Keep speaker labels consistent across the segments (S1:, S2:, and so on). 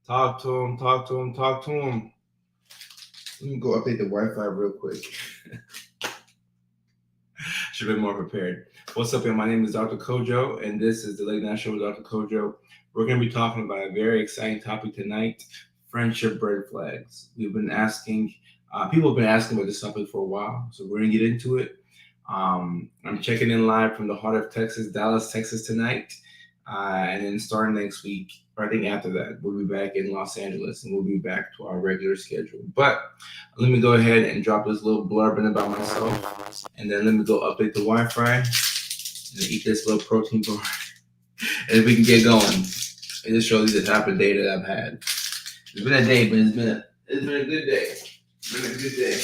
S1: Talk to him, talk to him, talk to him. Let me go update the Wi-Fi real quick. Should have been more prepared. What's up, y'all? My name is Dr. Kojo, and this is the Late Night Show with Dr. Kojo. We're going to be talking about a very exciting topic tonight, friendship red flags. We've been asking, people have been asking about this topic for a while, so we're going to get into it. I'm checking in live from the heart of Texas, Dallas, Texas tonight. And then starting next week, or I think after that, we'll be back in Los Angeles and we'll be back to our regular schedule. But let me go ahead and drop this little blurb in about myself. And then let me go update the Wi-Fi and eat this little protein bar. And we can get going. It just shows you the type of day that I've had. It's been a day, but it's been a good day. It's been a good day.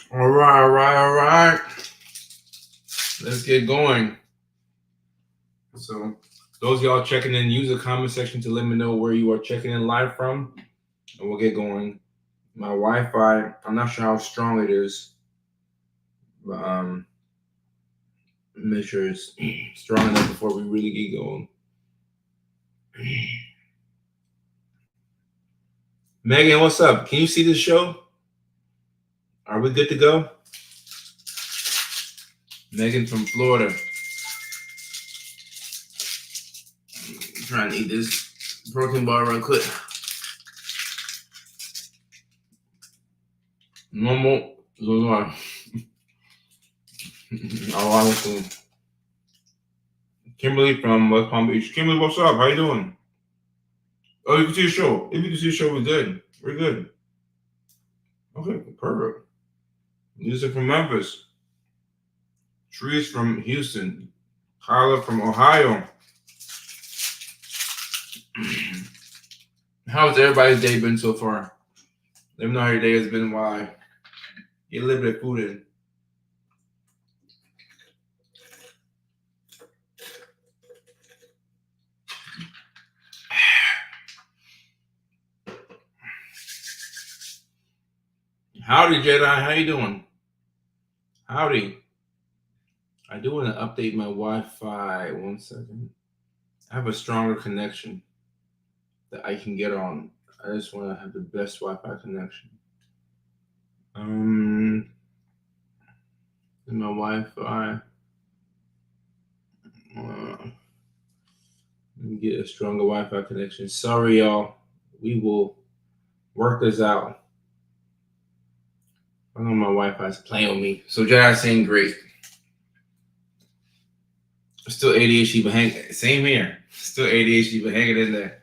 S1: All right. Let's get going. So, those of y'all checking in, use the comment section to let me know where you are checking in live from, and we'll get going. My Wi-Fi, I'm not sure how strong it is, but make sure it's strong enough before we really get going. Megan, what's up? Can you see this show? Are we good to go? Megan from Florida. I'm trying to eat this protein bar real quick. Normal. Kimberly from West Palm Beach. Kimberly, what's up? How you doing? Oh, you can see the show. If you can see the show, we're good. We're good. Okay, perfect. Music from Memphis. Trees from Houston. Kyla from Ohio. How's everybody's day been so far? Let me know how your day has been while you live that food in. Howdy, Jedi. How you doing? Howdy. I do want to update my Wi-Fi. 1 second. I have a stronger connection that I can get on. I just want to have the best Wi-Fi connection. In my Wi-Fi. Let me get a stronger Wi-Fi connection. Sorry, y'all. We will work this out. I know my Wi-Fi is playing with me. So Jedi's saying great. Still ADHD, but same here. Still ADHD, but hanging in there.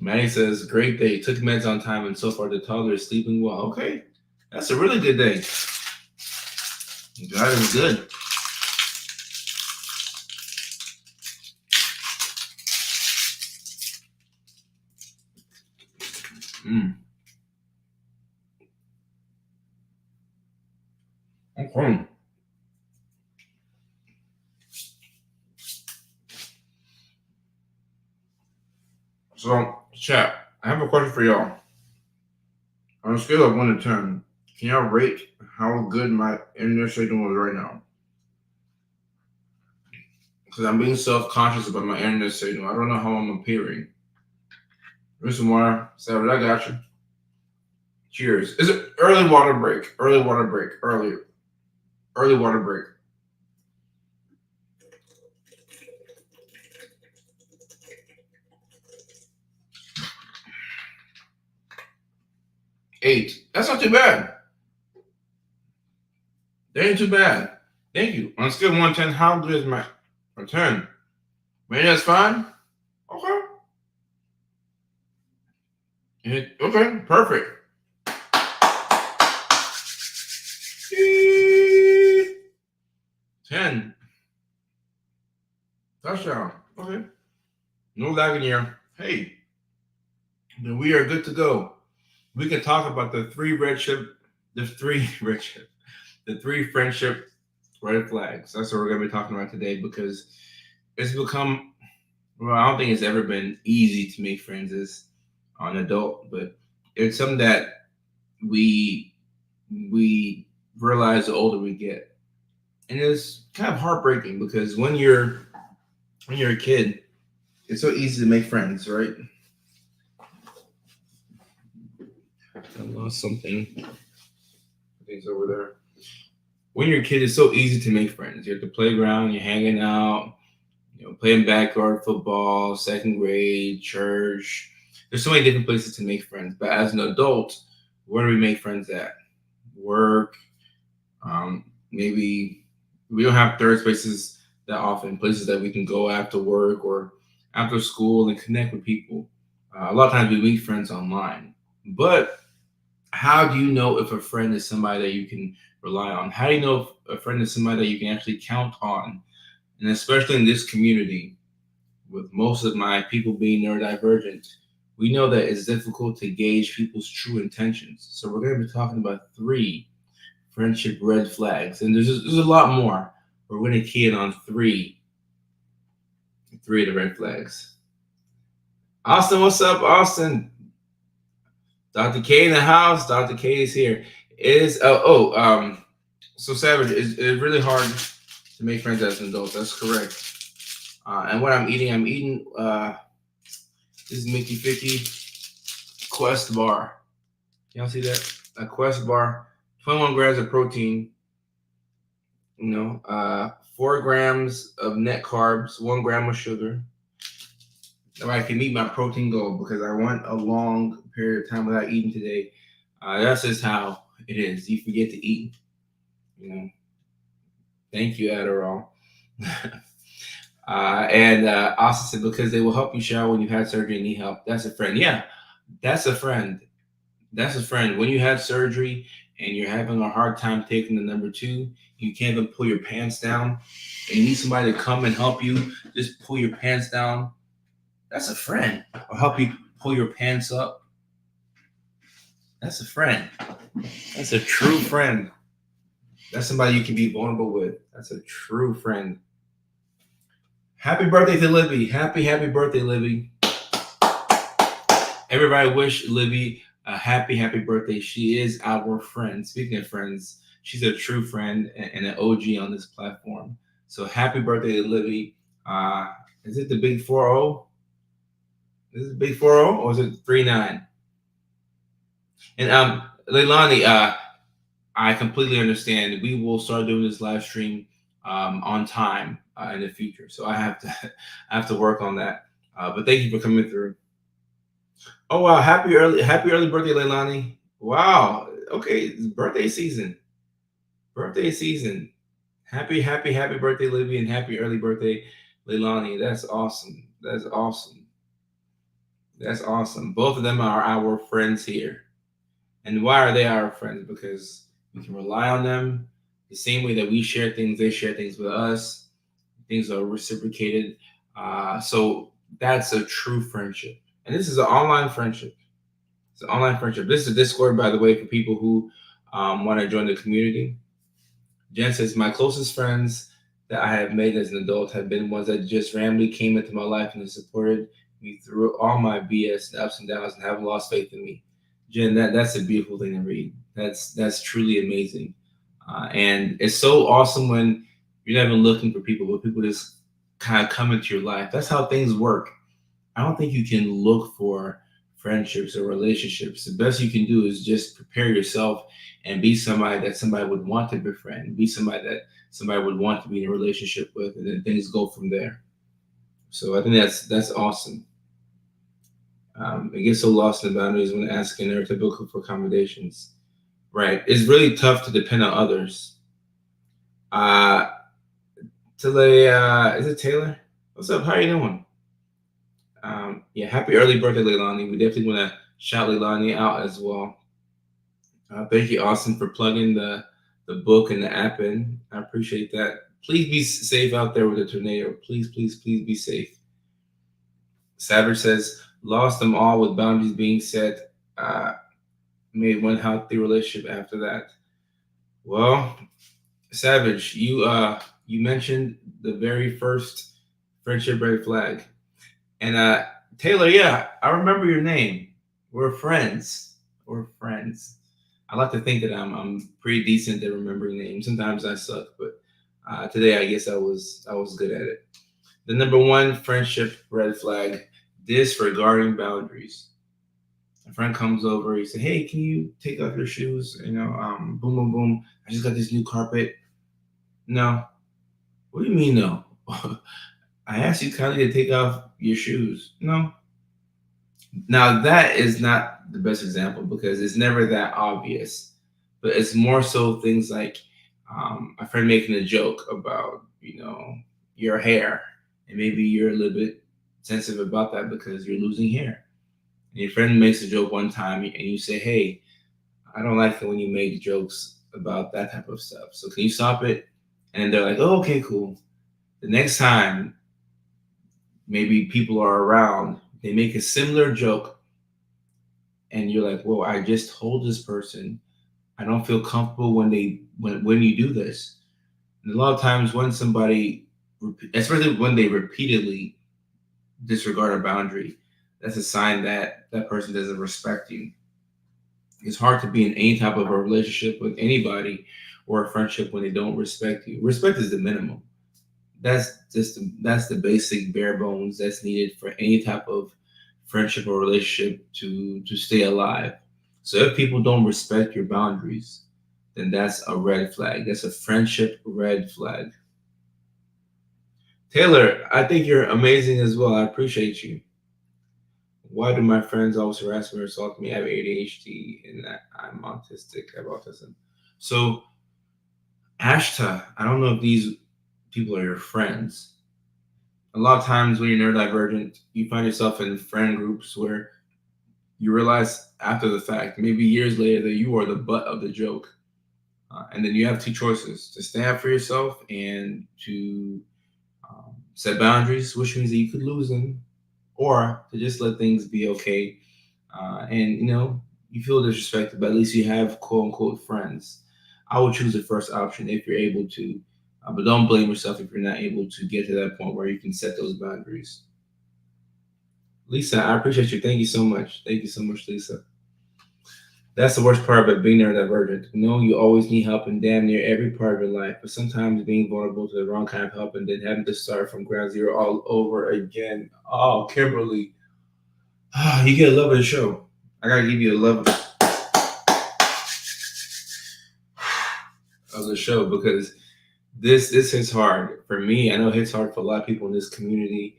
S1: Maddie says, great day. Took meds on time, and so far the toddler is sleeping well. Okay. That's a really good day. God is good. Okay. So, chat, I have a question for y'all. On a scale of 1 to 10, can y'all rate how good my internet signal is right now? Because I'm being self-conscious about my internet signal. I don't know how I'm appearing. Drink some water. Savage, I got you. Cheers. Is it early water break? Early water break. Early water break. Eight. That's not too bad. That ain't too bad. Thank you. On a scale of 1 to 10, how good is my 10? Maybe that's fine? Okay. Okay, perfect. 10. Touchdown. Okay. no lag in here. Hey, then we are good to go. We can talk about the three friendship, the three friendship red flags. That's what we're gonna be talking about today because it's become well, I don't think it's ever been easy to make friends as an adult, but it's something that we we realize the older we get. And it's kind of heartbreaking because when you're a kid, it's so easy to make friends, right? I lost something. I think it's over there. When you're a kid, it's so easy to make friends. You're at the playground, you're hanging out, playing backyard football, second grade, church. There's so many different places to make friends. But as an adult, where do we make friends at? Work, maybe we don't have third spaces that often, places that we can go after work or after school and connect with people. A lot of times we meet friends online. But how do you know if a friend is somebody that you can rely on? How do you know if a friend is somebody that you can actually count on? And especially in this community, with most of my people being neurodivergent, we know that it's difficult to gauge people's true intentions. So we're going to be talking about three friendship red flags, and there's a lot more. We're going to key in on three of the red flags. Austin, what's up, Austin? Dr. K in the house. Dr. K is here. Is so Savage is really hard to make friends as an adult. That's correct. And what I'm eating this is Mickey Ficky Quest bar. Y'all see that? A Quest bar, 21 grams of protein. 4 grams of net carbs, 1 gram of sugar. So I can meet my protein goal because I went a long period of time without eating today. That's just how it is. You forget to eat. Thank you, Adderall. And Austin said because they will help you shower when you've had surgery and need help. That's a friend. Yeah, that's a friend. That's a friend. When you have surgery and you're having a hard time taking the number two, you can't even pull your pants down, and you need somebody to come and help you just pull your pants down. That's a friend. Or help you pull your pants up. That's a friend. That's a true friend. That's somebody you can be vulnerable with. That's a true friend. Happy birthday to Libby. Happy birthday, Libby. Everybody wish Libby a happy birthday. She is our friend. Speaking of friends, she's a true friend and an OG on this platform. So happy birthday to Libby. Is it the big 4-0? Is it big 4-0 or is it 3-9? And Leilani, I completely understand. We will start doing this live stream on time in the future. So I have to I have to work on that. But thank you for coming through. Oh wow, happy early birthday, Leilani. Wow. Okay, it's birthday season. Birthday season. Happy birthday, Libby, and happy early birthday, Leilani. That's awesome. That's awesome. That's awesome. Both of them are our friends here. And why are they our friends? Because we can rely on them the same way that we share things, they share things with us. Things are reciprocated. So that's a true friendship. And this is an online friendship. It's an online friendship. This is a Discord, by the way, for people who want to join the community. Jen says, my closest friends that I have made as an adult have been ones that just randomly came into my life and have supported me through all my BS, the ups and downs, and haven't lost faith in me. Jen, that's a beautiful thing to read. That's truly amazing. And it's so awesome when you're not even looking for people, but people just kind of come into your life. That's how things work. I don't think you can look for friendships or relationships. The best you can do is just prepare yourself and be somebody that somebody would want to befriend, be somebody that somebody would want to be in a relationship with, and then things go from there. So I think that's awesome. It gets so lost in the boundaries when asking neurotypical for accommodations. Right. It's really tough to depend on others. Uh, is it Taylor? What's up? How you doing? Yeah, happy early birthday, Leilani. We definitely want to shout Leilani out as well. Thank you, Austin, for plugging the book and the app in. I appreciate that. Please be safe out there with the tornado. Please be safe. Savage says, lost them all with boundaries being set. Uh, Made one healthy relationship after that. Well, Savage, you mentioned the very first friendship red flag. And Taylor, yeah, I remember your name. We're friends. We're friends. I like to think that I'm pretty decent at remembering names. Sometimes I suck, but today I guess I was good at it. The number one friendship red flag: disregarding boundaries. A friend comes over, he said, "Hey, can you take off your shoes? Boom, boom, boom. I just got this new carpet." No. What do you mean no? I asked you kindly to take off your shoes. No. Now that is not the best example because it's never that obvious, but it's more so things like a friend making a joke about your hair, and maybe you're a little bit sensitive about that because you're losing hair. And your friend makes a joke one time, and you say, "Hey, I don't like it when you make jokes about that type of stuff. So can you stop it?" And they're like, "Oh, okay, cool." The next time maybe people are around, they make a similar joke, and you're like, "Whoa, I just told this person I don't feel comfortable when you do this." And a lot of times when somebody, especially when they repeatedly disregard a boundary, that's a sign that that person doesn't respect you. It's hard to be in any type of a relationship with anybody or a friendship when they don't respect you. Respect is the minimum. That's the basic bare bones that's needed for any type of friendship or relationship to stay alive. So if people don't respect your boundaries, then that's a red flag. That's a friendship red flag. Taylor, I think you're amazing as well. I appreciate you. Why do my friends always harass me or assault me? I have ADHD and that I'm autistic. I have autism. So, Ashta, I don't know if these people are your friends. A lot of times when you're neurodivergent, you find yourself in friend groups where you realize after the fact, maybe years later, that you are the butt of the joke. And then you have two choices: to stand up for yourself and to set boundaries, which means that you could lose them, or to just let things be okay. And you feel disrespected, but at least you have quote unquote friends. I would choose the first option if you're able to, but don't blame yourself if you're not able to get to that point where you can set those boundaries. Lisa, I appreciate you. Thank you so much. Thank you so much, Lisa. That's the worst part about being neurodivergent. Knowing you always need help in damn near every part of your life, but sometimes being vulnerable to the wrong kind of help and then having to start from ground zero all over again. Oh, Kimberly, you get a love of the show. I gotta give you a love of the show because this hits hard for me. I know it hits hard for a lot of people in this community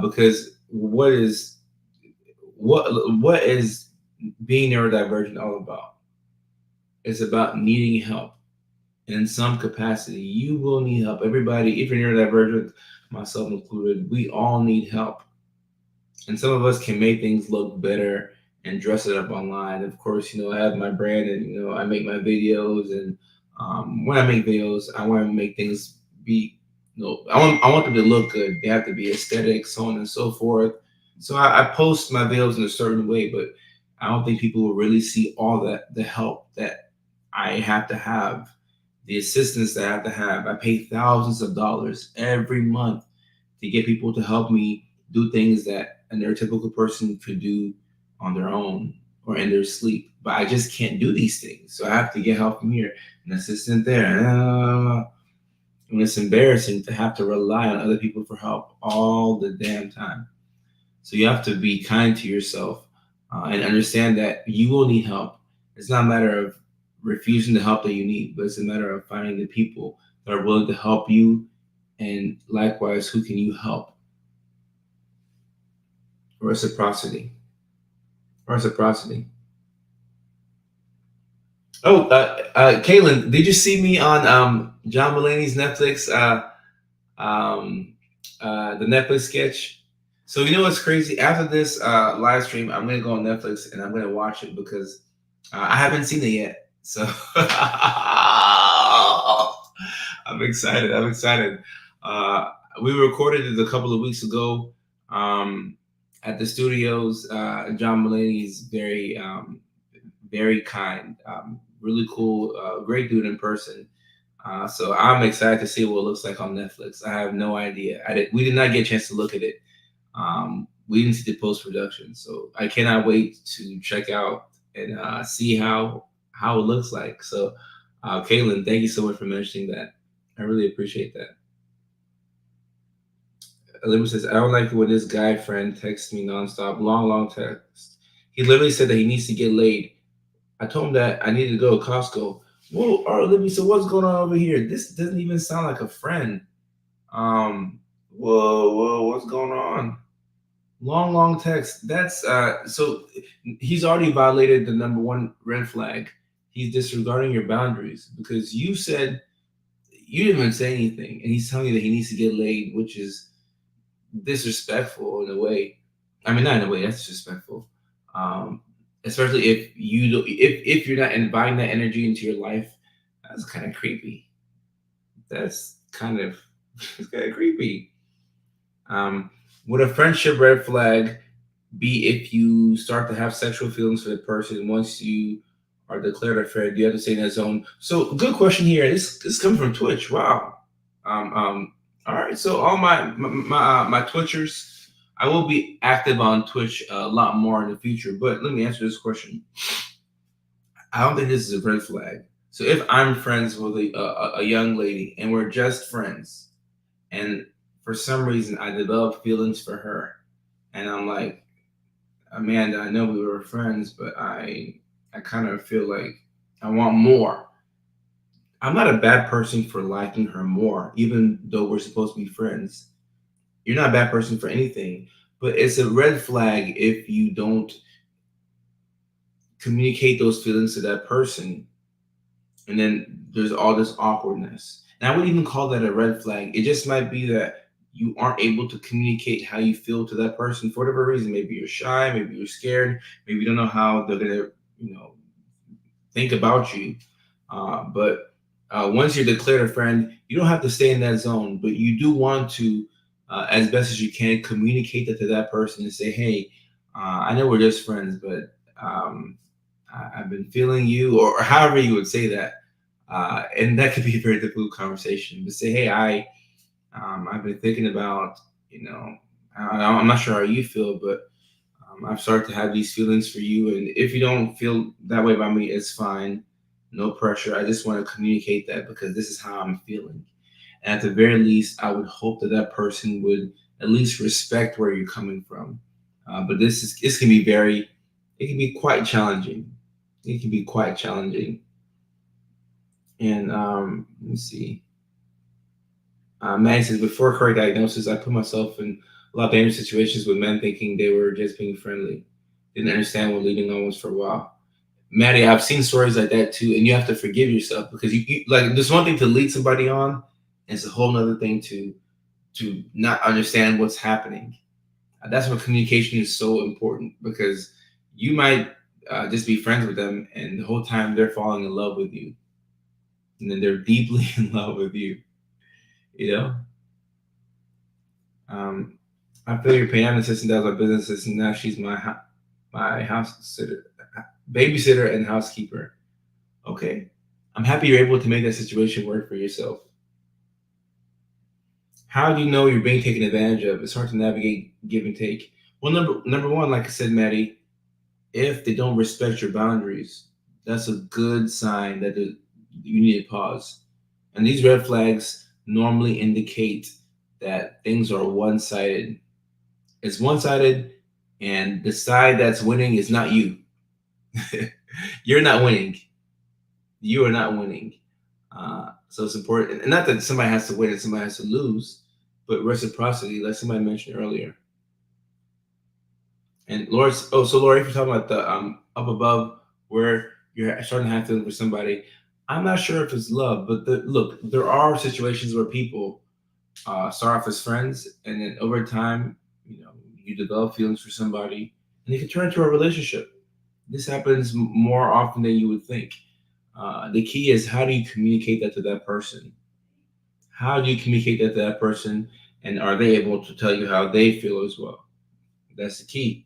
S1: because what is being neurodivergent all about? It's about needing help in some capacity. You will need help. Everybody, if you're neurodivergent, myself included, we all need help. And some of us can make things look better and dress it up online. Of course, I have my brand, and I make my videos, and when I make videos, I want to make things be, I want them to look good. They have to be aesthetic, so on and so forth. So I post my videos in a certain way, but I don't think people will really see all that the help that I have to have, the assistance that I have to have. I pay thousands of dollars every month to get people to help me do things that a neurotypical person could do on their own or in their sleep. But I just can't do these things. So I have to get help from here, an assistant there. And it's embarrassing to have to rely on other people for help all the damn time. So you have to be kind to yourself and understand that you will need help. It's not a matter of refusing the help that you need, but it's a matter of finding the people that are willing to help you, and likewise, who can you help? Reciprocity. Reciprocity. Oh, Kaylin, did you see me on John Mulaney's Netflix, um, the Netflix sketch? So you know what's crazy? After this live stream, I'm gonna go on Netflix and I'm gonna watch it because I haven't seen it yet. So I'm excited. I'm excited. Uh, we recorded it a couple of weeks ago. Um, at the studios. John Mulaney is very kind, really cool, great dude in person. So I'm excited to see what it looks like on Netflix. I have no idea. We did not get a chance to look at it. We didn't see the post production, so I cannot wait to check out and see how it looks like. So, Caitlin, thank you so much for mentioning that. I really appreciate that. Olivia says, I don't like it when this guy friend texts me nonstop, long text. He literally said that he needs to get laid. I told him that I needed to go to Costco. Whoa, all right, Olivia, so what's going on over here? This doesn't even sound like a friend. Um, whoa, what's going on? Long text. That's so he's already violated the number one red flag. He's disregarding your boundaries because you said you didn't even say anything, and he's telling you that he needs to get laid, which is disrespectful in a way. I mean, not in a way that's disrespectful. Um, Especially if you do, if you're not inviting that energy into your life, that's kind of creepy. That's kind of it's kind of creepy. Um, would a friendship red flag be if you start to have sexual feelings for the person once you are declared a friend? You have to stay in that zone. So, good question here. This comes from Twitch. Wow. All right. So, all my Twitchers, I will be active on Twitch a lot more in the future. But let me answer this question. I don't think this is a red flag. So, if I'm friends with a young lady and we're just friends, and for some reason I develop feelings for her, and I'm like, Amanda, I know we were friends, but I kind of feel like I want more. I'm not a bad person for liking her more, even though we're supposed to be friends. You're not a bad person for anything, but it's a red flag if you don't communicate those feelings to that person, and then there's all this awkwardness. And I wouldn't even call that a red flag. It just might be that you aren't able to communicate how you feel to that person for whatever reason. Maybe you're shy, maybe you're scared, maybe you don't know how they're gonna, think about you. But once you're declared a friend, you don't have to stay in that zone, but you do want to, as best as you can, communicate that to that person and say, hey, I know we're just friends, but I've been feeling you, or however you would say that. And that could be a very difficult conversation. But say, hey, I've been thinking about, you know, I'm not sure how you feel, but I've started to have these feelings for you. And if you don't feel that way about me, it's fine. No pressure. I just want to communicate that because this is how I'm feeling. And at the very least, I would hope that that person would at least respect where you're coming from. But this can be it can be quite challenging. It can be quite challenging. And let me see. Maddie says, before correct diagnosis, I put myself in a lot of dangerous situations with men thinking they were just being friendly. Didn't understand what leading on was for a while. Maddie, I've seen stories like that too, and you have to forgive yourself because you like there's one thing to lead somebody on, and it's a whole other thing to not understand what's happening. That's where communication is so important because you might just be friends with them, and the whole time they're falling in love with you, and then they're deeply in love with you. You know, um, I feel your pain. I'm an assistant that was my business assistant. Now she's my house sitter, babysitter, and housekeeper. Okay, I'm happy you're able to make that situation work for yourself. How do you know you're being taken advantage of? It's hard to navigate give and take. Well, number one, like I said, Maddie, if they don't respect your boundaries, that's a good sign that you need to pause. And these red flags normally indicate that things are one sided. It's one sided, and the side that's winning is not you. You're not winning. You are not winning. So it's important, and not that somebody has to win and somebody has to lose, but reciprocity, like somebody mentioned earlier. And Laura, so Laura, if you're talking about the up above where you're starting to have feelings for somebody, I'm not sure if it's love, but look, there are situations where people start off as friends, and then over time, you know, you develop feelings for somebody, and it can turn into a relationship. This happens more often than you would think. The key is how do you communicate that to that person? How do you communicate that to that person, and are they able to tell you how they feel as well? That's the key.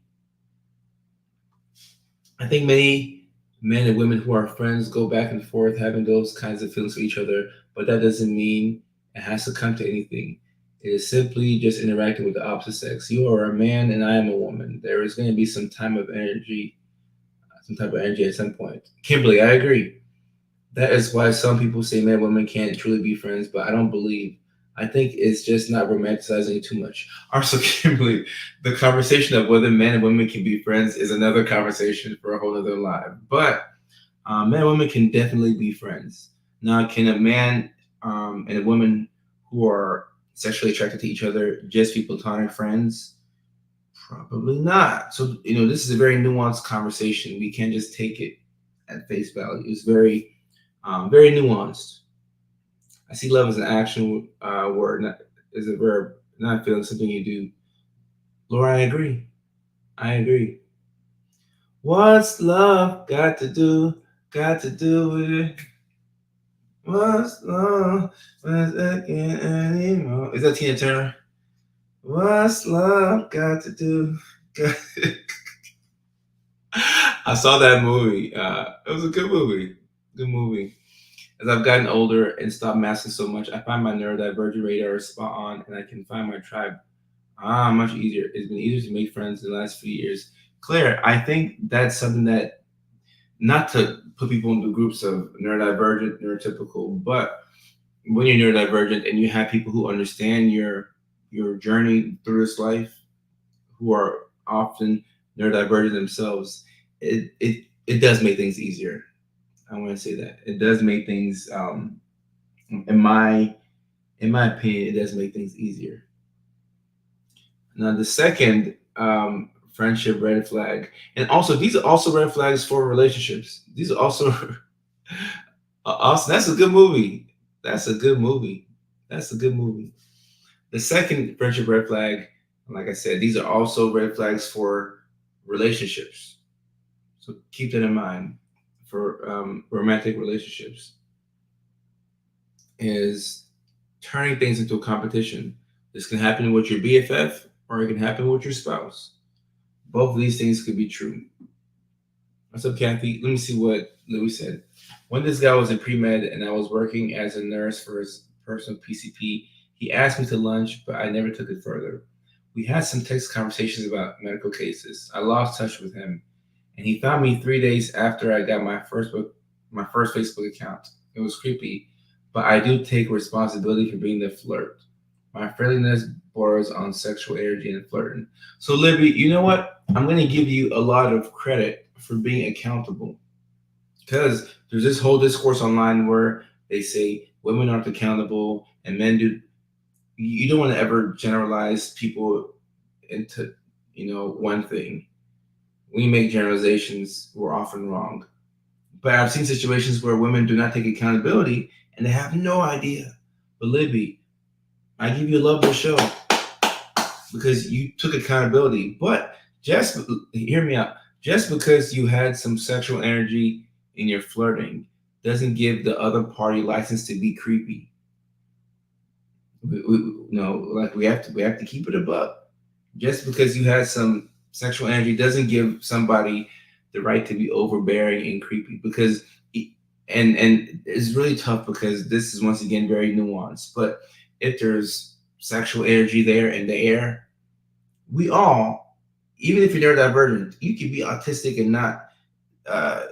S1: I think many men and women who are friends go back and forth having those kinds of feelings for each other, but that doesn't mean it has to come to anything. It is simply just interacting with the opposite sex. You are a man and I am a woman. There is going to be some type of energy at some point. Kimberly, I agree. That is why some people say men and women can't truly be friends, but I don't believe. I think it's just not romanticizing it too much. Also, Kimberly, the conversation of whether men and women can be friends is another conversation for a whole other life. But men and women can definitely be friends. Now, can a man and a woman who are sexually attracted to each other just be platonic friends? Probably not. So, this is a very nuanced conversation. We can't just take it at face value. It's very nuanced. I see love as an action word, not as a verb, not feeling something you do. Laura, I agree. I agree. What's love got to do? Got to do with it. What's love? What's again anymore? Is that Tina Turner? What's love got to do? I saw that movie. It was a good movie. Good movie. As I've gotten older and stopped masking so much, I find my neurodivergent radar is spot on, and I can find my tribe much easier. It's been easier to make friends in the last few years. Claire, I think that's something that, not to put people into groups of neurodivergent, neurotypical, but when you're neurodivergent and you have people who understand your journey through this life, who are often neurodivergent themselves, it does make things easier. I want to say that it does make things, in my opinion, it does make things easier. Now, the second friendship red flag, and also these are also red flags for relationships. These are also, also that's a good movie. That's a good movie. That's a good movie. The second friendship red flag, like I said, these are also red flags for relationships. So keep that in mind for romantic relationships. Is turning things into a competition. This can happen with your BFF or it can happen with your spouse. Both of these things could be true. What's up, Kathy? Let me see what Louis said. When this guy was in pre med and I was working as a nurse for his personal PCP, he asked me to lunch, but I never took it further. We had some text conversations about medical cases. I lost touch with him, and he found me 3 days after I got my first Facebook account. It was creepy, but I do take responsibility for being the flirt. My friendliness borders on sexual energy and flirting. So, Libby, you know what? I'm going to give you a lot of credit for being accountable, because there's this whole discourse online where they say women aren't accountable and men do. You don't want to ever generalize people into one thing. When you make generalizations, we're often wrong. But I've seen situations where women do not take accountability and they have no idea. But Libby, I give you a love of the show because you took accountability. But just hear me out. Just because you had some sexual energy in your flirting doesn't give the other party license to be creepy. Like we have to keep it above. Just because you had some sexual energy doesn't give somebody the right to be overbearing and creepy. Because and it's really tough because this is once again very nuanced. But if there's sexual energy there in the air, we all, even if you're neurodivergent, you can be autistic and not uh,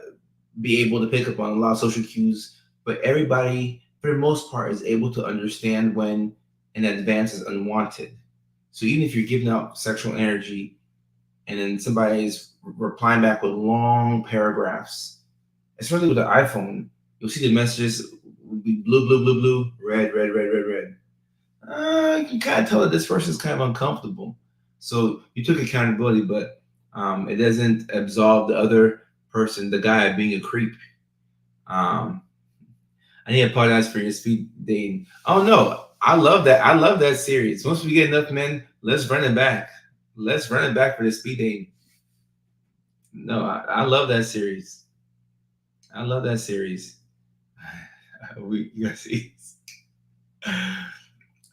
S1: be able to pick up on a lot of social cues. But everybody, for the most part, is able to understand when an advance is unwanted. So even if you're giving out sexual energy and then somebody is replying back with long paragraphs, especially with the iPhone, you'll see the messages will be blue, blue, blue, blue, red, red, red, red, red. You can kind of tell that this person is kind of uncomfortable. So you took accountability, but it doesn't absolve the other person, the guy, being a creep. Um, I need to apologize for your speed dating. Oh no, I love that. I love that series. Once we get enough men, let's run it back. Let's run it back for the speed dating. No, I love that series. I love that series. You guys see.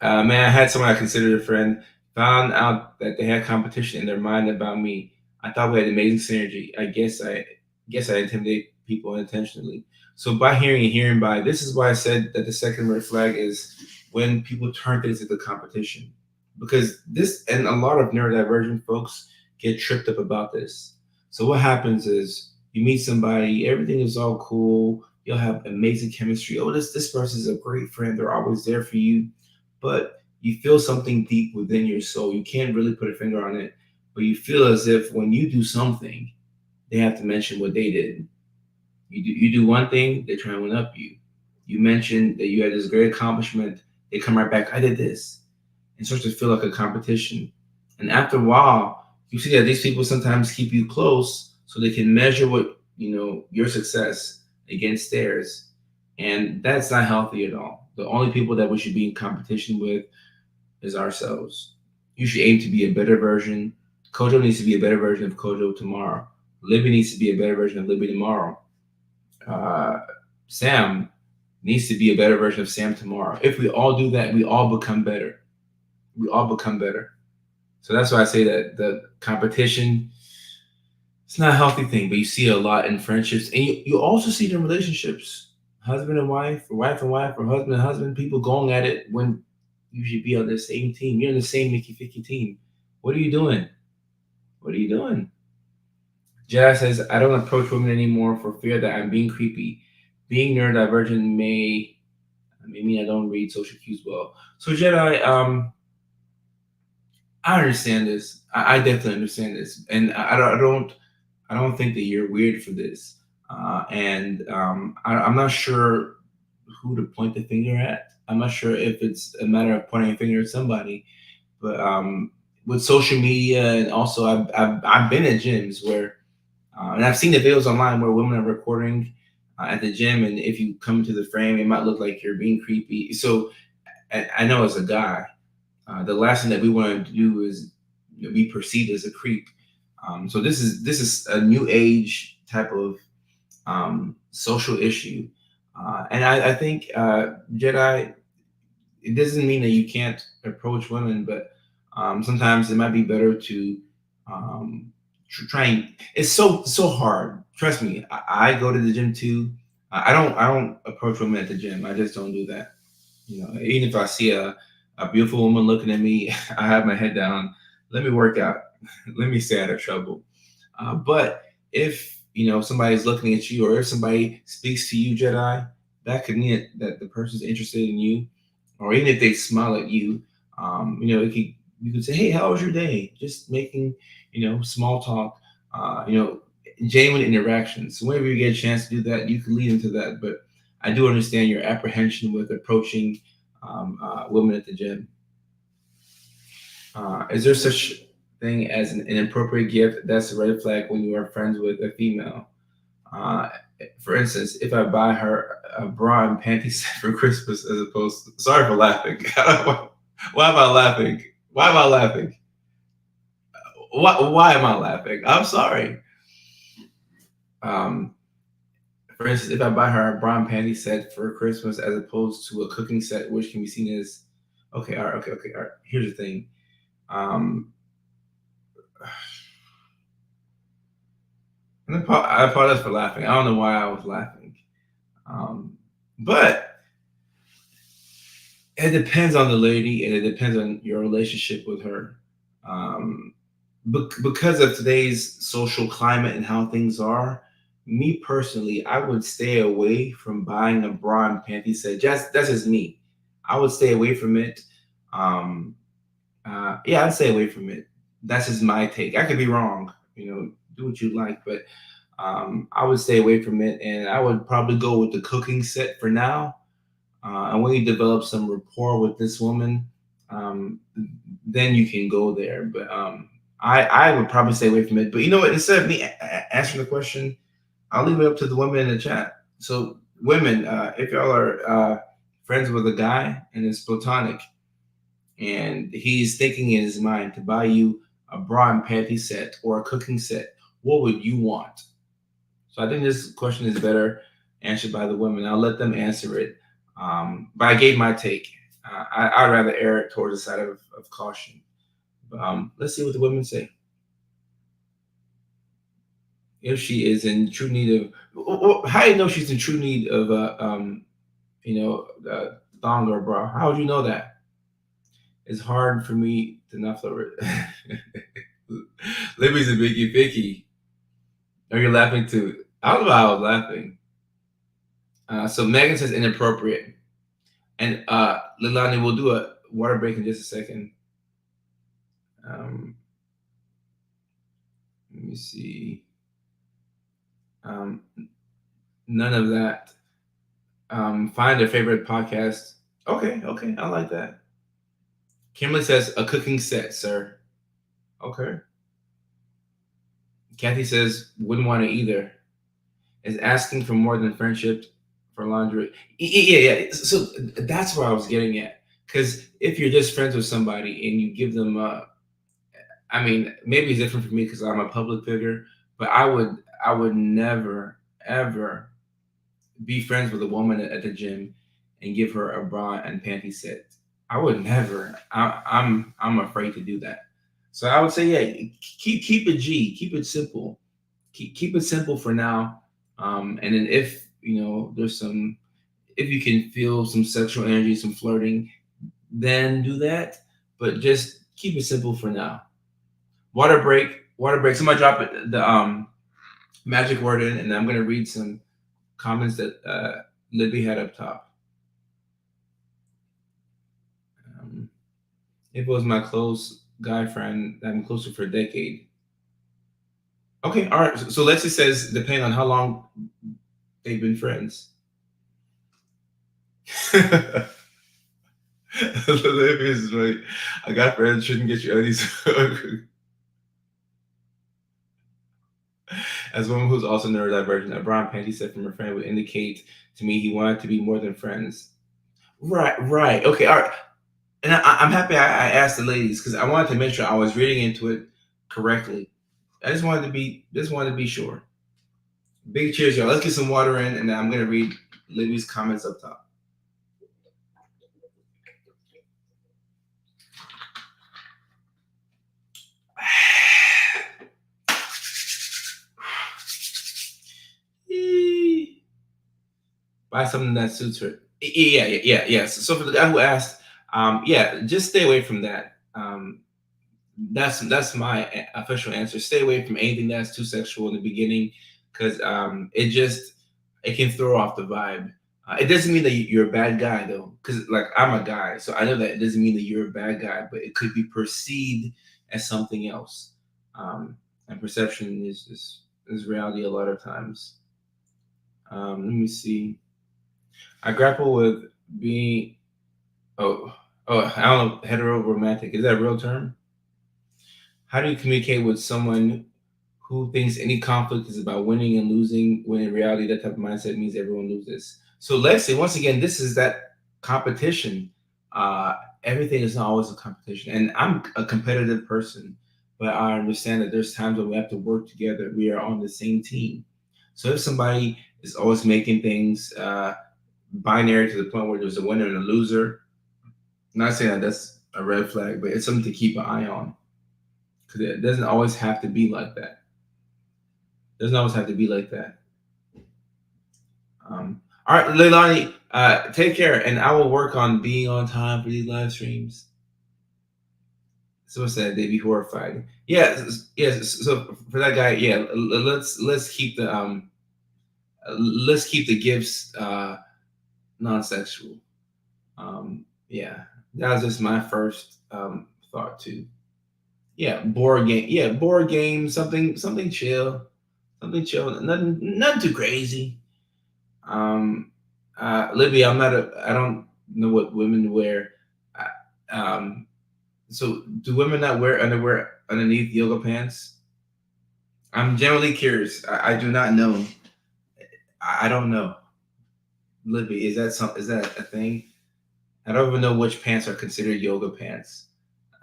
S1: Man, I had someone I considered a friend Found out that they had competition in their mind about me. I thought we had amazing synergy. I guess I intimidate people unintentionally. So by hearing and hearing by, this is why I said that the second red flag is when people turn things into competition. Because this and a lot of neurodivergent folks get tripped up about this. So what happens is you meet somebody, everything is all cool, you'll have amazing chemistry. Oh, this person is a great friend, they're always there for you. But you feel something deep within your soul. You can't really put a finger on it, but you feel as if when you do something, they have to mention what they did. You do one thing, they try and one up you. You mention that you had this great accomplishment, they come right back. I did this, and starts to feel like a competition. And after a while, you see that these people sometimes keep you close so they can measure what your success against theirs, and that's not healthy at all. The only people that we should be in competition with is ourselves. You should aim to be a better version. Kojo needs to be a better version of Kojo tomorrow. Libby needs to be a better version of Libby tomorrow. Uh, Sam needs to be a better version of Sam tomorrow. If we all do that, we all become better. We all become better. So that's why I say that the competition, it's not a healthy thing, but you see it a lot in friendships. And you also see it in relationships. Husband and wife, or wife and wife, or husband and husband, people going at it when you should be on the same team. You're on the same Mickey Ficky team. What are you doing? What are you doing? Jazz says, I don't approach women anymore for fear that I'm being creepy. Being neurodivergent may mean I don't read social cues well. So Jedi, I understand this. I definitely understand this, and I don't think that you're weird for this. And I'm not sure who to point the finger at. I'm not sure if it's a matter of pointing a finger at somebody, but with social media and also I've been at gyms where and I've seen the videos online where women are recording at the gym, and if you come into the frame, it might look like you're being creepy. So I know as a guy, the last thing that we want to do is be perceived as a creep. So this is a new age type of social issue, and I think Jedi. It doesn't mean that you can't approach women, but sometimes it might be better to um, try and. It's so hard. Trust me. I go to the gym too. I don't approach women at the gym. I just don't do that. Even if I see a beautiful woman looking at me, I have my head down. Let me work out. Let me stay out of trouble. But if somebody's looking at you, or if somebody speaks to you, Jedi, that could mean that the person's interested in you, or even if they smile at you, you could say, "Hey, how was your day?" Just making small talk, genuine interactions. So whenever you get a chance to do that, you can lead into that. But I do understand your apprehension with approaching women at the gym. Is there such thing as an inappropriate gift that's a red flag when you are friends with a female? Uh, for instance, if I buy her a bra and panty set for Christmas as opposed to, sorry for laughing. Why am I laughing? Why am I laughing? Why am I laughing? I'm sorry. Um, for instance, if I buy her a bra and panty set for Christmas as opposed to a cooking set, which can be seen as okay, all right, okay, all right. Here's the thing. Um, I apologize for laughing. I don't know why I was laughing. Um, but it depends on the lady, and it depends on your relationship with her. Um, because of today's social climate and how things are, me personally, I would stay away from buying a bra and panty set. That's just me. I would stay away from it. Um, yeah, I'd stay away from it. That's just my take. I could be wrong. Do what you like, but I would stay away from it, and I would probably go with the cooking set for now. And when you develop some rapport with this woman, um, then you can go there. But I would probably stay away from it. But you know what? Instead of me answering the question, I'll leave it up to the women in the chat. So, women, if y'all are friends with a guy and it's platonic, and he's thinking in his mind to buy you a bra and panty set or a cooking set, what would you want? So I think this question is better answered by the women. I'll let them answer it. But I gave my take. I'd rather err towards the side of caution. Let's see what the women say. If she is in true need of, how do you know she's in true need of you know, thong or bra? How would you know that? It's hard for me to not flirt. Libby's a biggie picky. Are you laughing too? I don't know how I was laughing. So Megan says inappropriate. And Lilani, we'll do a water break in just a second. Um, let me see. Um, none of that. Find a favorite podcast. Okay, okay, I like that. Kimberly says a cooking set, sir. Okay. Kathy says wouldn't want to either. Is asking for more than friendship for laundry. Yeah. So that's where I was getting at. Because if you're just friends with somebody and you give them, I mean, maybe it's different for me because I'm a public figure, but I would never ever be friends with a woman at the gym and give her a bra and panty set. I would never. I'm afraid to do that. So I would say, yeah, keep it G, keep it simple, keep it simple for now. And then if there's some, if you can feel some sexual energy, some flirting, then do that. But just keep it simple for now. Water break, water break. Somebody drop the magic word in, and I'm gonna read some comments that Libby had up top. Um, it was my close guy friend that I'm close to for a decade. Okay, all right. So Lexi says depending on how long they've been friends. Libby is right. I got friends shouldn't get you undies. As a woman who's also neurodivergent, a brown panty set from a friend would indicate to me he wanted to be more than friends. Right, right. Okay, all right. And I'm happy I asked the ladies because I wanted to make sure I was reading into it correctly. I just wanted to be sure. Big cheers, y'all. Let's get some water in, and then I'm gonna read Libby's comments up top. Buy something that suits her. Yeah. So for the guy who asked, yeah, just stay away from that. That's my official answer. Stay away from anything that's too sexual in the beginning, because it can throw off the vibe. It doesn't mean that you're a bad guy though, because like I'm a guy, so I know that it doesn't mean that you're a bad guy, but it could be perceived as something else. And perception is reality a lot of times. Let me see. I grapple with being oh I don't know, hetero romantic. Is that a real term? How do you communicate with someone who thinks any conflict is about winning and losing when in reality that type of mindset means everyone loses? So let's say once again, this is that competition. Uh, Everything is not always a competition, and I'm a competitive person, but I understand that there's times when we have to work together. We are on the same team. So if somebody is always making things binary to the point where there's a winner and a loser, I'm not saying that that's a red flag, but it's something to keep an eye on because it doesn't always have to be like that. It doesn't always have to be like that. All right, Leilani, take care, and I will work on being on time for these live streams. Someone said they'd be horrified. Yes. So for that guy, yeah, let's keep the gifts non-sexual. Yeah, that was just my first thought too. Yeah, board game. Yeah, board game. Something chill. Something chill. Nothing too crazy. Um, Libby, I don't know what women wear. So do women not wear underwear underneath yoga pants? I'm generally curious. I do not know. I don't know. Libby, is that a thing? I don't even know which pants are considered yoga pants.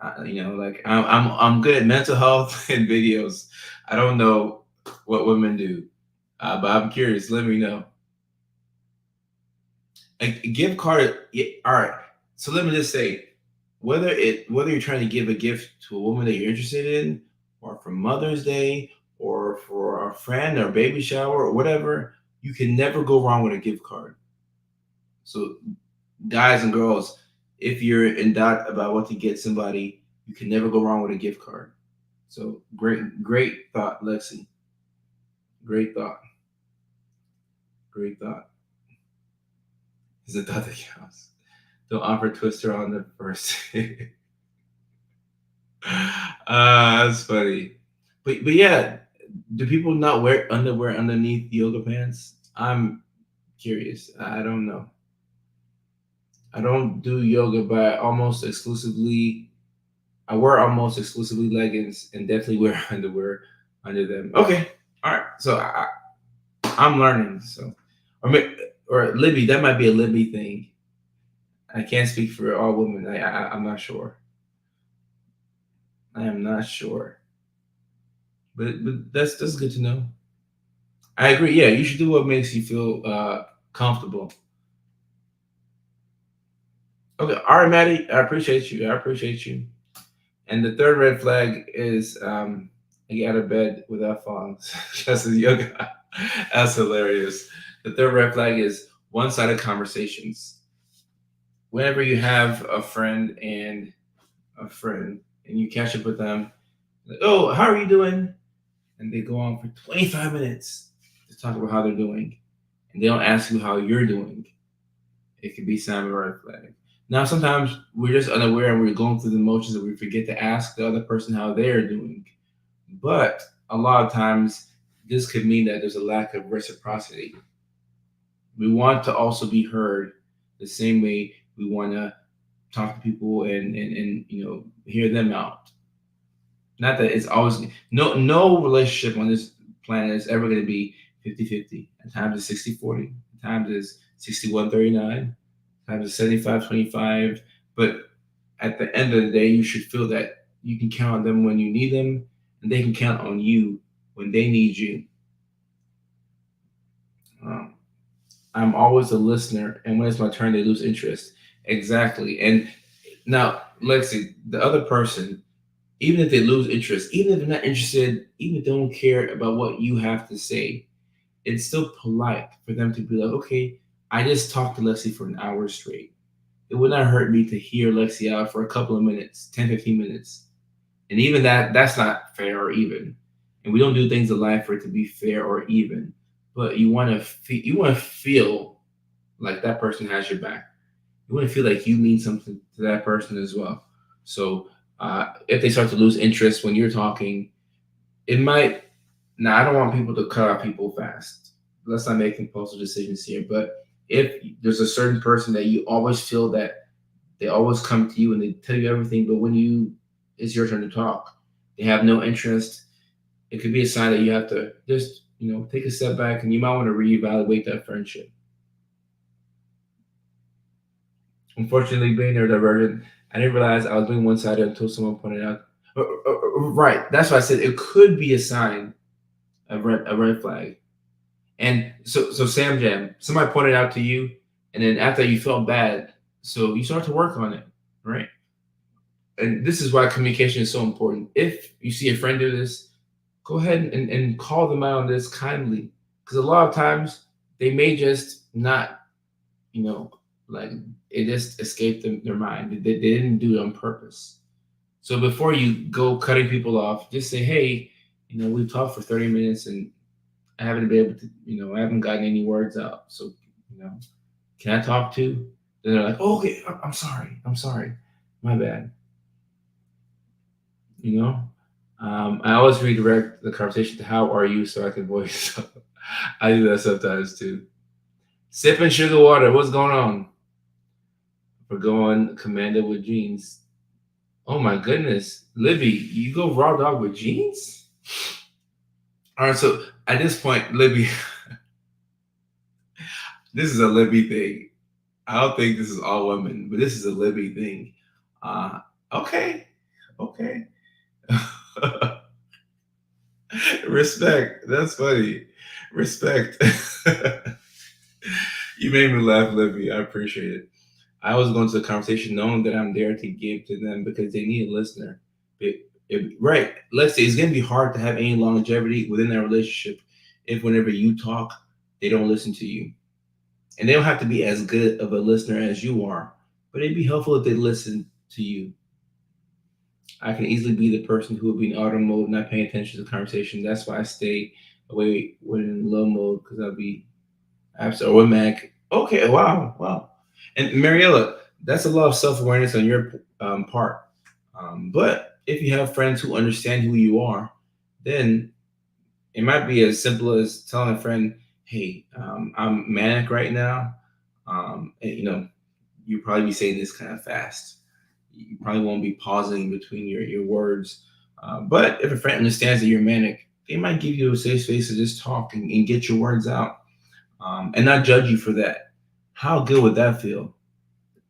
S1: Like I'm good at mental health and videos. I don't know what women do, but I'm curious. Let me know. A gift card. Yeah, all right. So let me just say, whether you're trying to give a gift to a woman that you're interested in, or for Mother's Day, or for a friend or baby shower or whatever, you can never go wrong with a gift card. So guys and girls, if you're in doubt about what to get somebody, you can never go wrong with a gift card. So great thought, Lexi. Great thought. Great thought. Is a thought that counts. Don't offer Twister on the first. That's funny. But yeah, do people not wear underwear underneath yoga pants? I'm curious. I don't know. I don't do yoga, but I wear almost exclusively leggings and definitely wear underwear under them. Okay, all right. So I'm learning. So, or Libby, that might be a Libby thing. I can't speak for all women. I'm not sure. I am not sure. But that's good to know. I agree. Yeah, you should do what makes you feel comfortable. Okay, all right, Maddie. I appreciate you. I appreciate you. And the third red flag is I get out of bed without falling. That's a yoga. That's hilarious. The third red flag is one-sided conversations. Whenever you have a friend and you catch up with them, like, oh, how are you doing? And they go on for 25 minutes to talk about how they're doing, and they don't ask you how you're doing. It could be a sign of a red flag. Now, sometimes we're just unaware and we're going through the motions and we forget to ask the other person how they're doing. But a lot of times, this could mean that there's a lack of reciprocity. We want to also be heard the same way we want to talk to people and hear them out. Not that it's always no relationship on this planet is ever going to be 50-50. At times it's 60-40. At times it's 61-39. At times it's 75-25. But at the end of the day, you should feel that you can count on them when you need them, and they can count on you when they need you. Um, I'm always a listener, and when it's my turn, they lose interest. Exactly. And now, Lexi, the other person, even if they lose interest, even if they're not interested, even if they don't care about what you have to say, it's still polite for them to be like, okay, I just talked to Lexi for an hour straight. It would not hurt me to hear Lexi out for a couple of minutes, 10, 15 minutes. And even that's not fair or even. And we don't do things in life for it to be fair or even. But you want to feel like that person has your back. You want to feel like you mean something to that person as well. So if they start to lose interest when you're talking, it might. Now, I don't want people to cut off people fast. Let's not make impulsive decisions here. But if there's a certain person that you always feel that they always come to you and they tell you everything, but when it's your turn to talk, they have no interest. It could be a sign that you have to just take a step back and you might want to reevaluate that friendship. Unfortunately, being neurodivergent, I didn't realize I was being one-sided until someone pointed out. Right, that's why I said it could be a sign, a red flag. And so Sam Jam, somebody pointed out to you, and then after you felt bad, so you start to work on it, right? And this is why communication is so important. If you see a friend do this, go ahead and call them out on this kindly, because a lot of times they may just not, you know, like it just escaped their mind. They didn't do it on purpose. So before you go cutting people off, just say, hey, we've talked for 30 minutes and I haven't been able to, I haven't gotten any words out. So, you know, can I talk to? Then they're like, oh, okay, I'm sorry. I'm sorry. My bad. You know, I always redirect the conversation to how are you so I can voice. I do that sometimes too. Sipping sugar water. What's going on? We're going commando with jeans. Oh my goodness. Libby, you go raw dog with jeans? All right, so at this point, Libby, this is a Libby thing. I don't think this is all women, but this is a Libby thing. Okay, okay. Respect. That's funny. Respect. You made me laugh, Libby. I appreciate it. I always go into the conversation knowing that I'm there to give to them because they need a listener. Right. Let's say it's going to be hard to have any longevity within that relationship if whenever you talk, they don't listen to you. And they don't have to be as good of a listener as you are, but it'd be helpful if they listen to you. I can easily be the person who will be in auto mode, not paying attention to the conversation. That's why I stay away when in low mode because I'll be absent or with Mac. Okay, wow, wow. And Mariella, that's a lot of self awareness on your part. But if you have friends who understand who you are, then it might be as simple as telling a friend, "Hey, I'm manic right now. And, you probably be saying this kind of fast. You probably won't be pausing between your words. But if a friend understands that you're manic, they might give you a safe space to just talk and get your words out and not judge you for that. How good would that feel?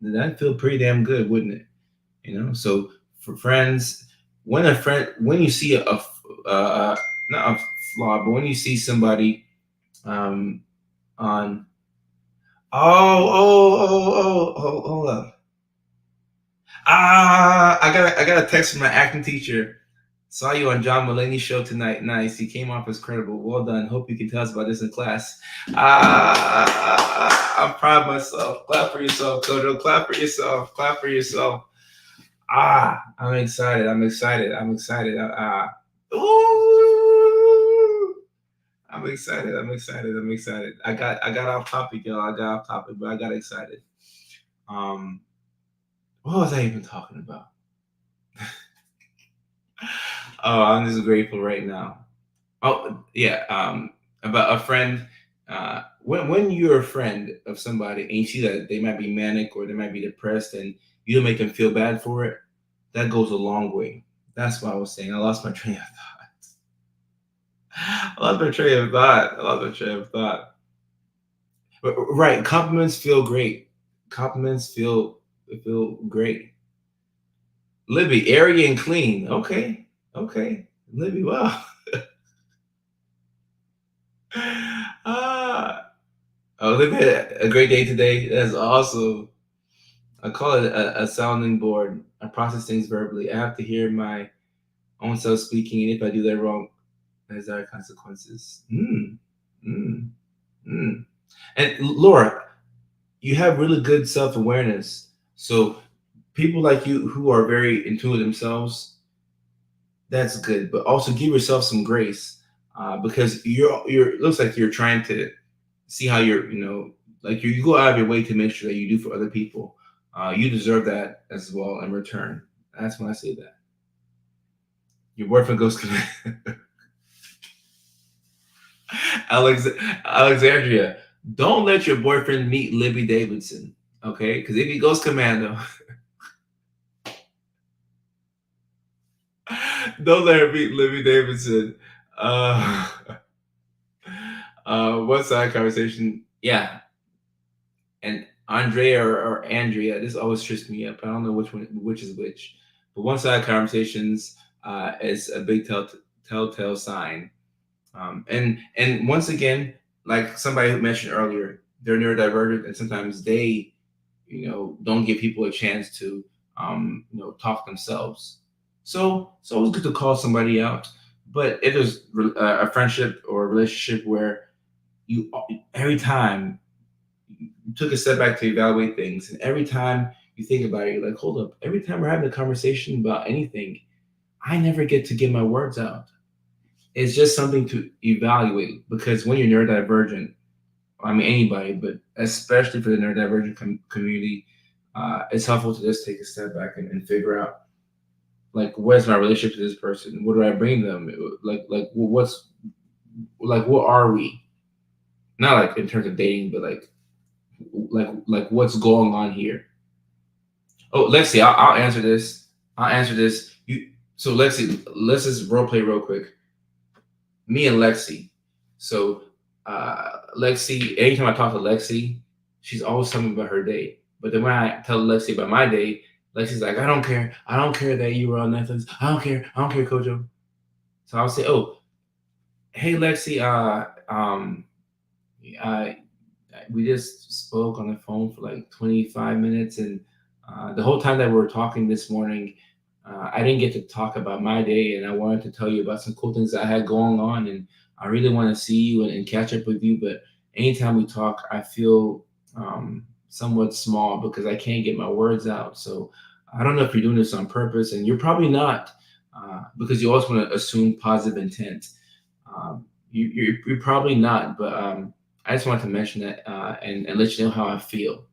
S1: That'd feel pretty damn good, wouldn't it? So for friends, when you see not a flaw, but when you see somebody um, on, hold up. I got a text from my acting teacher. Saw you on John Mulaney's show tonight. Nice. You came off as credible. Well done. Hope you can tell us about this in class. I'm proud of myself. Clap for yourself, Kojo. Clap for yourself. Clap for yourself. I'm excited. I'm excited. I'm excited. Ooh, I'm excited. I'm excited. I'm excited. I got off topic, y'all. I got off topic, but I got excited. Um, what was I even talking about? Oh, I'm just grateful right now. Oh, yeah. About a friend. When you're a friend of somebody and you see that they might be manic or they might be depressed and you don't make them feel bad for it, that goes a long way. That's what I was saying. I lost my train of thought. I lost my train of thought. I lost my train of thought. Right. Compliments feel great. Compliments feel great. Libby, airy and clean. Okay. Okay. Libby, wow. Ah, oh, Libby had a great day today. That's awesome. I call it a sounding board. I process things verbally. I have to hear my own self speaking, and if I do that wrong, there's other consequences. Mm, mm. And Laura, you have really good self awareness. So people like you who are very in tune with themselves, that's good. But also give yourself some grace because you're. It looks like you're trying to see how like you go out of your way to make sure that you do for other people. You deserve that as well in return. That's when I say that. Your boyfriend goes Alex Alexandria. Don't let your boyfriend meet Libby Davidson, okay? Because if he goes commando, don't let her meet Libby Davidson. Uh, one side conversation, yeah. And Andrea or Andrea, this always trips me up. I don't know which is which. But one side conversations is a big telltale sign. And once again, like somebody mentioned earlier, they're neurodivergent, and sometimes they, don't give people a chance to, talk themselves. So it's always good to call somebody out. But if there's a friendship or a relationship where you every time you took a step back to evaluate things, and every time you think about it, you're like, hold up. Every time we're having a conversation about anything, I never get to get my words out. It's just something to evaluate because when you're neurodivergent, I mean anybody, but especially for the neurodivergent community, it's helpful to just take a step back and figure out like what's my relationship to this person? What do I bring them? What are we? Not like in terms of dating, but like what's going on here? Oh, Lexi, I'll answer this. I'll answer this. So Lexi, let's just role play real quick. Me and Lexi. So Lexi, anytime I talk to Lexi, she's always telling me about her day. But then when I tell Lexi about my day, Lexi's like, I don't care. I don't care that you were on Netflix. I don't care. I don't care, Kojo. So I'll say, oh, hey Lexi, uh, We just spoke on the phone for like 25 minutes, and the whole time that we were talking this morning, I didn't get to talk about my day, and I wanted to tell you about some cool things that I had going on, and I really want to see you and catch up with you. But anytime we talk, I feel somewhat small because I can't get my words out. So I don't know if you're doing this on purpose, and you're probably not, because you always want to assume positive intent. You're probably not, but I just wanted to mention that and let you know how I feel.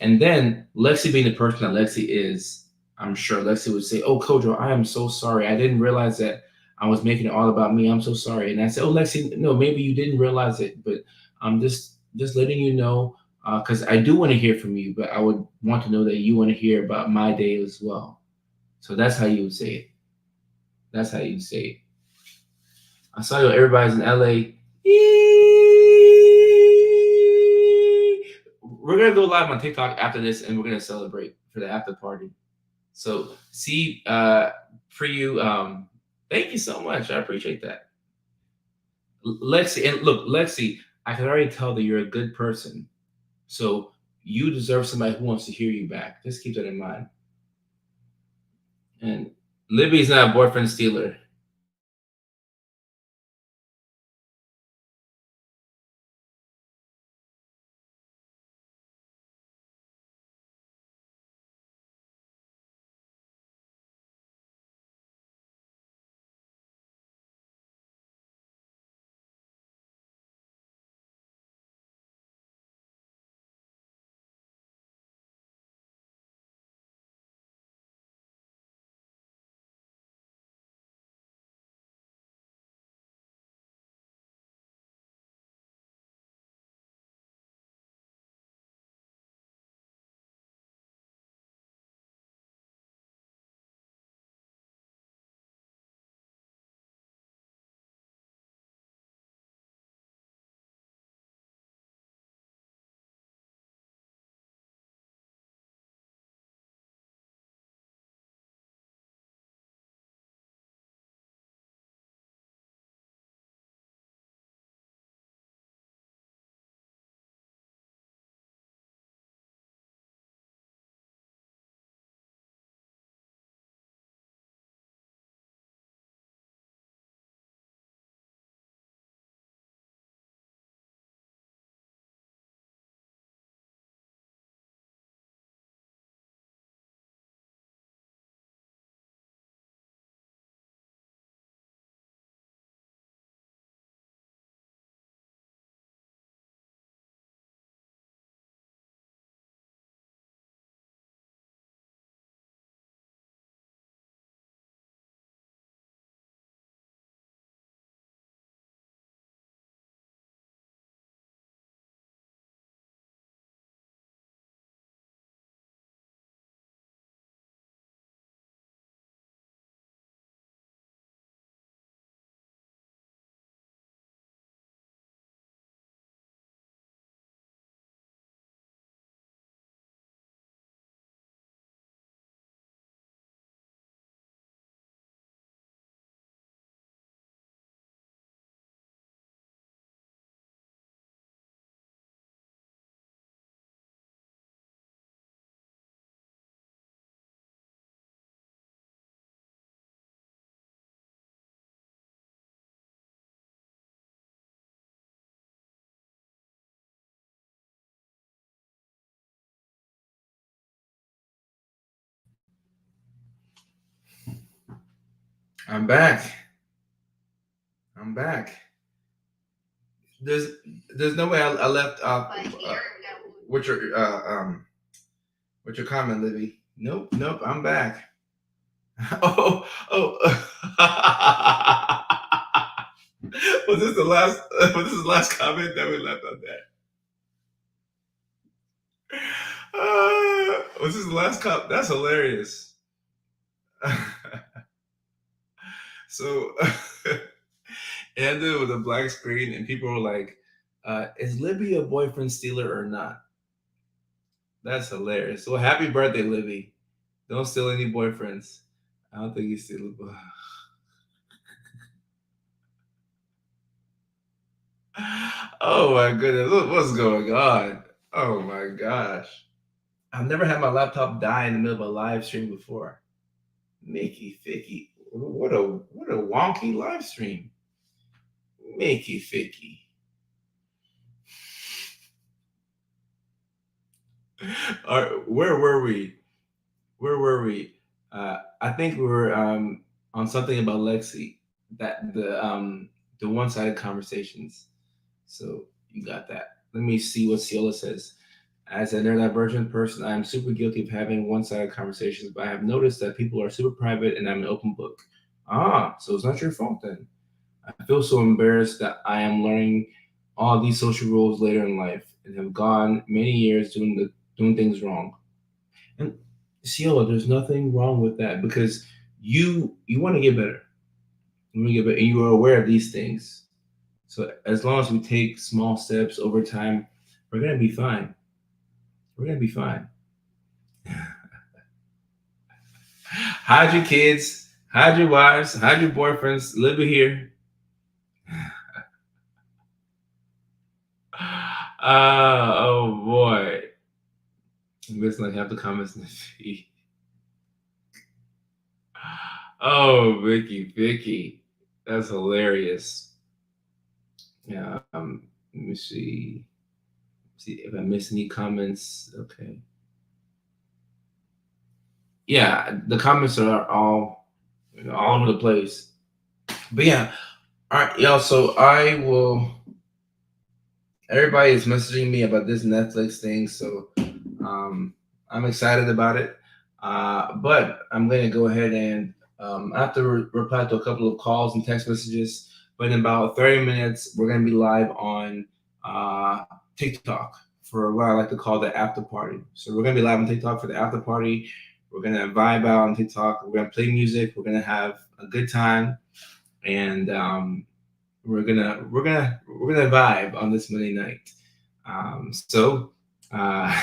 S1: And then Lexi, being the person that Lexi is, I'm sure Lexi would say, "Oh, Kojo, I am so sorry. I didn't realize that I was making it all about me. I'm so sorry." And I said, "Oh, Lexi, no, maybe you didn't realize it, but I'm just letting you know because I do want to hear from you, but I would want to know that you want to hear about my day as well." So that's how you would say it. That's how you say it. I saw you. Everybody's in LA. We're gonna go live on TikTok after this, and we're gonna celebrate for the after party. So see for you. Thank you so much. I appreciate that, Lexi. And look, Lexi, I can already tell that you're a good person. So you deserve somebody who wants to hear you back. Just keep that in mind. And Libby's not a boyfriend stealer. I'm back. I'm back. There's there's no way I left what's your what's your comment, Libby? Nope, nope, I'm back. Oh, oh. Was this the last was this the last comment that we left on that? Was this the last comment? That's hilarious. So it ended with a black screen and people were like, is Libby a boyfriend stealer or not? That's hilarious. Well, happy birthday, Libby. Don't steal any boyfriends. I don't think he's stealing. Oh my goodness, what's going on? Oh my gosh. I've never had my laptop die in the middle of a live stream before. Mickey Ficky. What a wonky live stream. Mickey Ficky. All right, where were we? Where were we? I think we were on something about Lexi, that the one-sided conversations. So you got that. Let me see what Ciola says. As a neurodivergent person, I am super guilty of having one-sided conversations, but I have noticed that people are super private and I'm an open book. Ah, so it's not your fault then. I feel so embarrassed that I am learning all these social rules later in life and have gone many years doing things wrong. And Cielo, there's nothing wrong with that because you want to get better. You want to get better, and you are aware of these things. So as long as we take small steps over time, we're gonna be fine. We're gonna be fine. Hide your kids, hide your wives, hide your boyfriends. Live it here. Oh boy. I'm missing like half the comments in the feed. Oh, Vicky. That's hilarious. Yeah, let me see if I miss any comments. Okay. Yeah, the comments are all over the place. But yeah, all right, y'all. So I will. Everybody is messaging me about this Netflix thing, so I'm excited about it. But I'm going to go ahead and I have to reply to a couple of calls and text messages. But in about 30 minutes, we're going to be live on TikTok for what I like to call the after party. So we're going to be live on TikTok for the after party. We're going to vibe out on TikTok. We're going to play music. We're going to have a good time, and we're gonna vibe on this Monday night. So, uh,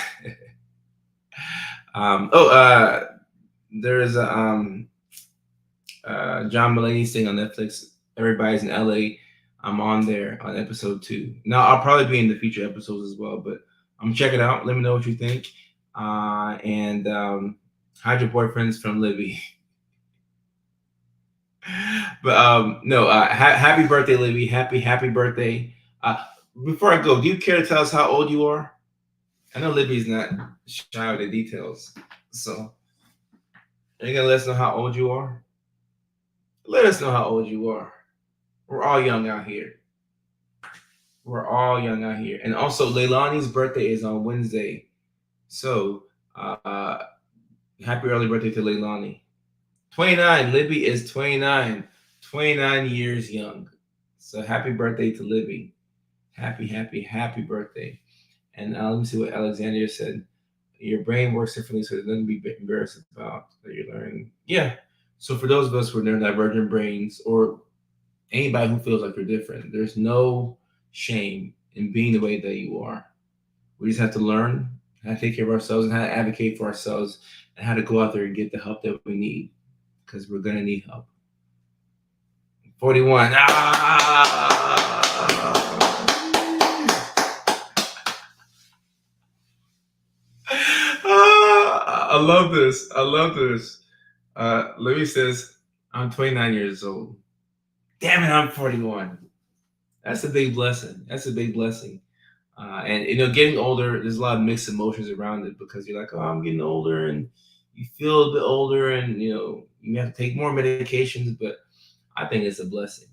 S1: oh, there's a John Mulaney's thing on Netflix. Everybody's in LA. I'm on there on episode 2. Now I'll probably be in the future episodes as well, but I'm check it out. Let me know what you think. And hide your boyfriends from Libby. But no, happy birthday, Libby. Happy birthday. Before I go, do you care to tell us how old you are? I know Libby's not shy of the details. So are you gonna let us know how old you are? Let us know how old you are. We're all young out here. We're all young out here. And also Leilani's birthday is on Wednesday. So happy early birthday to Leilani. 29. Libby is 29. 29 years young. So happy birthday to Libby. Happy birthday. And let me see what Alexandria said. Your brain works differently, so there's nothing to be embarrassed about that you're learning. Yeah. So for those of us who are neurodivergent brains, or anybody who feels like they're different, there's no shame in being the way that you are. We just have to learn how to take care of ourselves and how to advocate for ourselves and how to go out there and get the help that we need, because we're gonna need help. 41. I love this. I love this. Louis says, I'm 29 years old. Damn it, I'm 41. That's a big blessing. That's a big blessing. And getting older, there's a lot of mixed emotions around it, because you're like, oh, I'm getting older, and you feel a bit older, and you have to take more medications. But I think it's a blessing.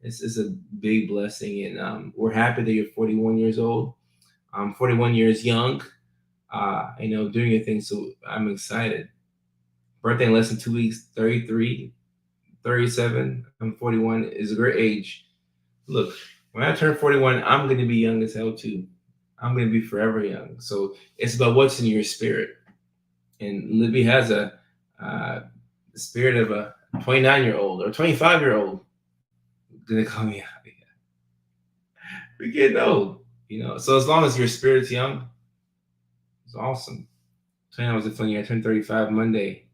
S1: It's a big blessing, and we're happy that you're 41 years old. 41 years young. Doing your thing. So I'm excited. Birthday in less than 2 weeks. 33, 37. I'm 41. Is a great age. Look, when I turn 41, I'm going to be young as hell too. I'm going to be forever young. So it's about what's in your spirit. And Libby has a spirit of a 29-year-old or 25-year-old. Gonna call me out. We're getting old, So as long as your spirit's young, it's awesome. 29 was a fun year. I turned 35 Monday.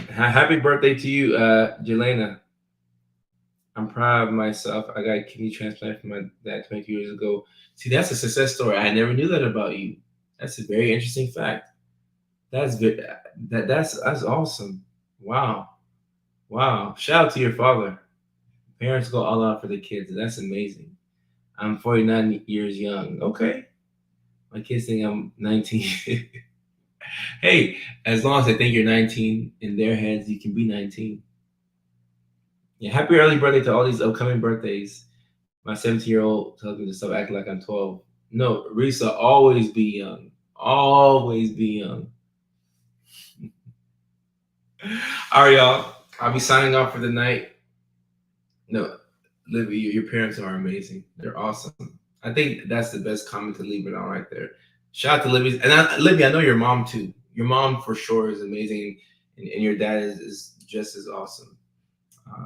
S1: Happy birthday to you, Jelena. I'm proud of myself. I got a kidney transplant from my dad 22 years ago. See, that's a success story. I never knew that about you. That's a very interesting fact. That's good. That's awesome. Wow. Wow. Shout out to your father. Parents go all out for the kids. That's amazing. I'm 49 years young. Okay. My kids think I'm 19. Hey, as long as they think you're 19 in their heads, you can be 19. Yeah, happy early birthday to all these upcoming birthdays. My 17-year-old tells me to stop acting like I'm 12. No, Risa, always be young. Always be young. All right, y'all. I'll be signing off for the night. No, Libby, your parents are amazing. They're awesome. I think that's the best comment to leave it on right there. Shout out to Libby. And Libby, I know your mom too. Your mom for sure is amazing. And your dad is just as awesome.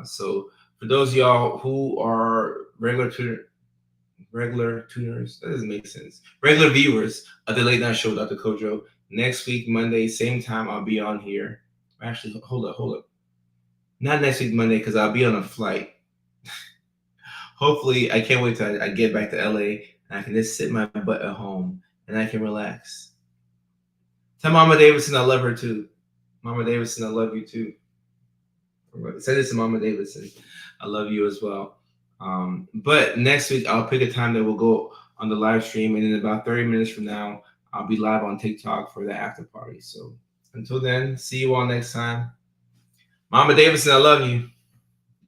S1: So for those of y'all who are regular tuners, that doesn't make sense. Regular viewers of the Late Night Show with Dr. Kojo. Next week, Monday, same time, I'll be on here. Actually, hold up. Not next week, Monday, because I'll be on a flight. Hopefully, I can't wait till I get back to LA and I can just sit my butt at home and I can relax. Tell Mama Davidson I love her too. Mama Davidson, I love you too. Send this to Mama Davidson. I love you as well. But next week, I'll pick a time that we'll go on the live stream. And in about 30 minutes from now, I'll be live on TikTok for the after party. So until then, see you all next time. Mama Davidson, I love you.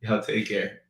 S1: Y'all take care.